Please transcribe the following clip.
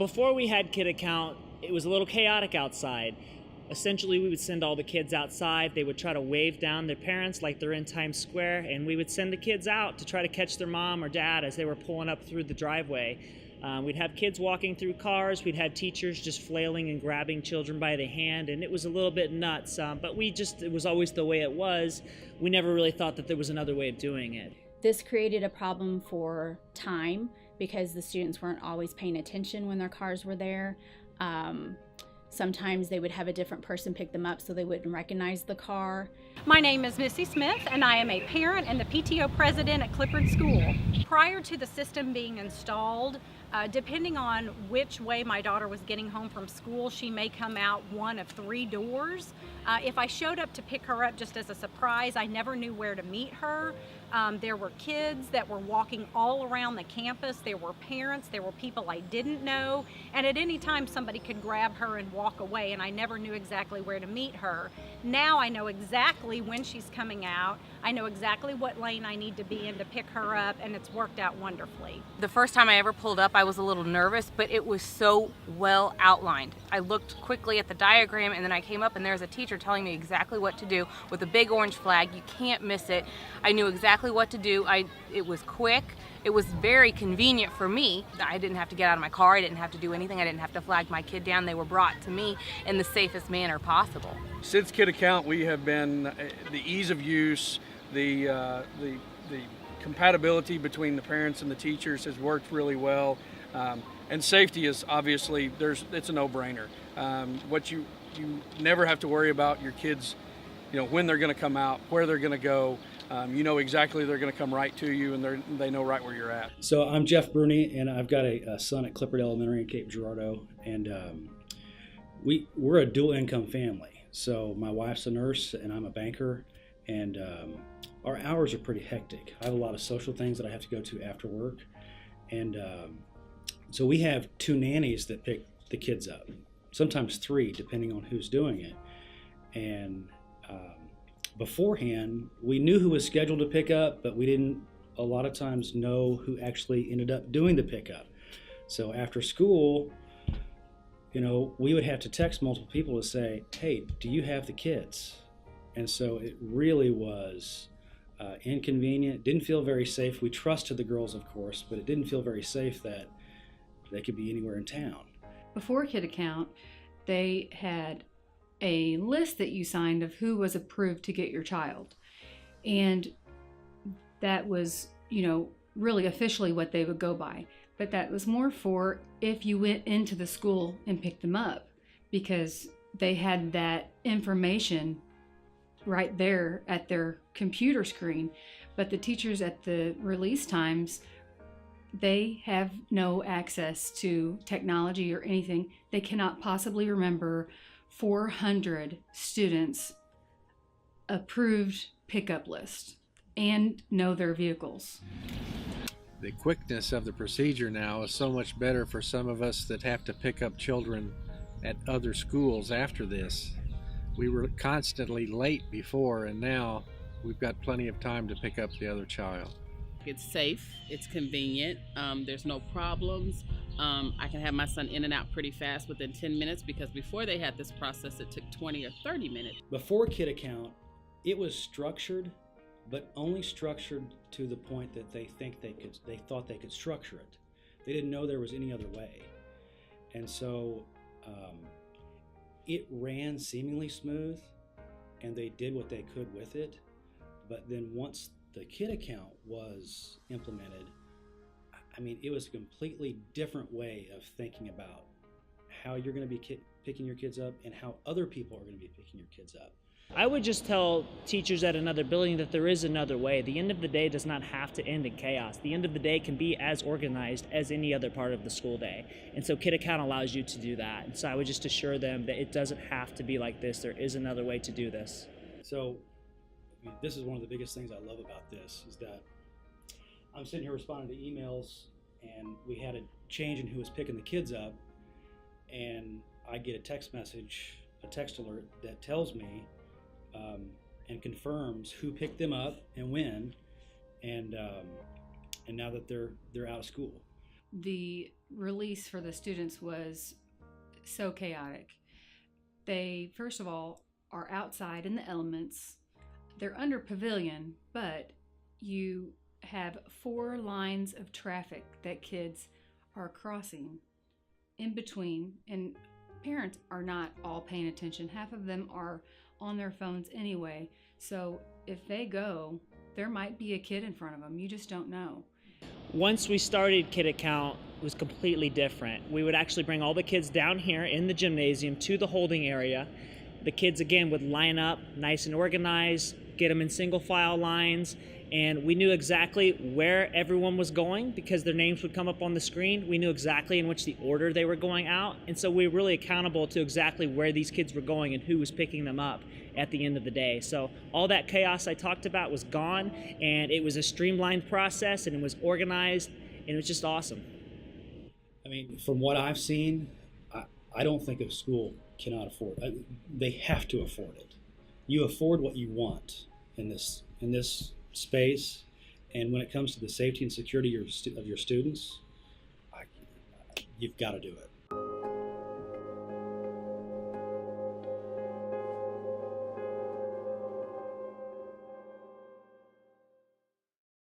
Before we had KidAccount, it was a little chaotic outside. Essentially, we would send all the kids outside. They would try to wave down their parents like they're in Times Square, and we would send the kids out to try to catch their mom or dad as they were pulling up through the driveway. We'd have kids walking through cars. We'd have teachers just flailing and grabbing children by the hand, and it was a little bit nuts, but it was always the way it was. We never really thought that there was another way of doing it. This created a problem for time because the students weren't always paying attention when their cars were there. Sometimes they would have a different person pick them up so they wouldn't recognize the car. My name is Missy Smith and I am a parent and the PTO president at Clifford School. Prior to the system being installed, depending on which way my daughter was getting home from school, she may come out one of 3 doors. If I showed up to pick her up just as a surprise, I never knew where to meet her. There were kids that were walking all around the campus. There were parents, there were people I didn't know, and at any time somebody could grab her and walk away, and I never knew exactly where to meet her. Now I know exactly when she's coming out. I know exactly what lane I need to be in to pick her up, and it's worked out wonderfully. The first time I ever pulled up, I was a little nervous, but it was so well outlined. I looked quickly at the diagram, and then I came up, and there's a teacher telling me exactly what to do with a big orange flag. You can't miss it. I knew exactly what to do. It was quick. It was very convenient for me. I didn't have to get out of my car. I didn't have to do anything. I didn't have to flag my kid down. They were brought to me in the safest manner possible. Since KidAccount, we have been the ease of use, the compatibility between the parents and the teachers has worked really well, and safety is obviously it's a no-brainer. What you never have to worry about your kids, when they're going to come out, where they're going to go. You know exactly they're going to come right to you, and they know right where you're at. So I'm Jeff Bruni, and I've got a son at Clifford Elementary in Cape Girardeau, and we're a dual income family. So my wife's a nurse, and I'm a banker, and our hours are pretty hectic. I have a lot of social things that I have to go to after work, and so we have 2 nannies that pick the kids up, sometimes 3, depending on who's doing it. And beforehand, we knew who was scheduled to pick up, but we didn't a lot of times know who actually ended up doing the pickup. So after school, we would have to text multiple people to say, hey, do you have the kids? And so it really was inconvenient. Didn't feel very safe. We trusted the girls, of course, but it didn't feel very safe that they could be anywhere in town. Before KidAccount, they had a list that you signed of who was approved to get your child. And that was, really officially what they would go by. But that was more for if you went into the school and picked them up, because they had that information right there at their computer screen. But the teachers at the release times, they have no access to technology or anything. They cannot possibly remember 400 students' approved pickup list and know their vehicles. The quickness of the procedure now is so much better for some of us that have to pick up children at other schools after this. We were constantly late before, and now we've got plenty of time to pick up the other child. It's safe, it's convenient, there's no problems. I can have my son in and out pretty fast within 10 minutes, because before they had this process, it took 20 or 30 minutes. Before KidAccount, it was structured, but only structured to the point that they thought they could structure it. They didn't know there was any other way. And so it ran seemingly smooth, and they did what they could with it. But then once the KidAccount was implemented, it was a completely different way of thinking about how you're going to be picking your kids up and how other people are going to be picking your kids up. I would just tell teachers at another building that there is another way. The end of the day does not have to end in chaos. The end of the day can be as organized as any other part of the school day. And so KidAccount allows you to do that. And so I would just assure them that it doesn't have to be like this. There is another way to do this. So this is one of the biggest things I love about this, is that I'm sitting here responding to emails, and we had a change in who was picking the kids up, and I get a text alert that tells me and confirms who picked them up and when, and now that they're out of school. The release for the students was so chaotic. They, first of all, are outside in the elements. They're under pavilion, but you have 4 lines of traffic that kids are crossing in between, and parents are not all paying attention. Half of them are on their phones anyway. So if they go, there might be a kid in front of them. You just don't know. Once we started KidAccount, it was completely different. We would actually bring all the kids down here in the gymnasium to the holding area. The kids, again, would line up nice and organized, get them in single file lines, and we knew exactly where everyone was going because their names would come up on the screen. We knew exactly in which the order they were going out, and so we were really accountable to exactly where these kids were going and who was picking them up at the end of the day. So all that chaos I talked about was gone, and it was a streamlined process, and it was organized, and it was just awesome. I mean, from what I've seen, I don't think a school cannot afford it. They have to afford it. You afford what you want in this space, and when it comes to the safety and security of your students, you've got to do it.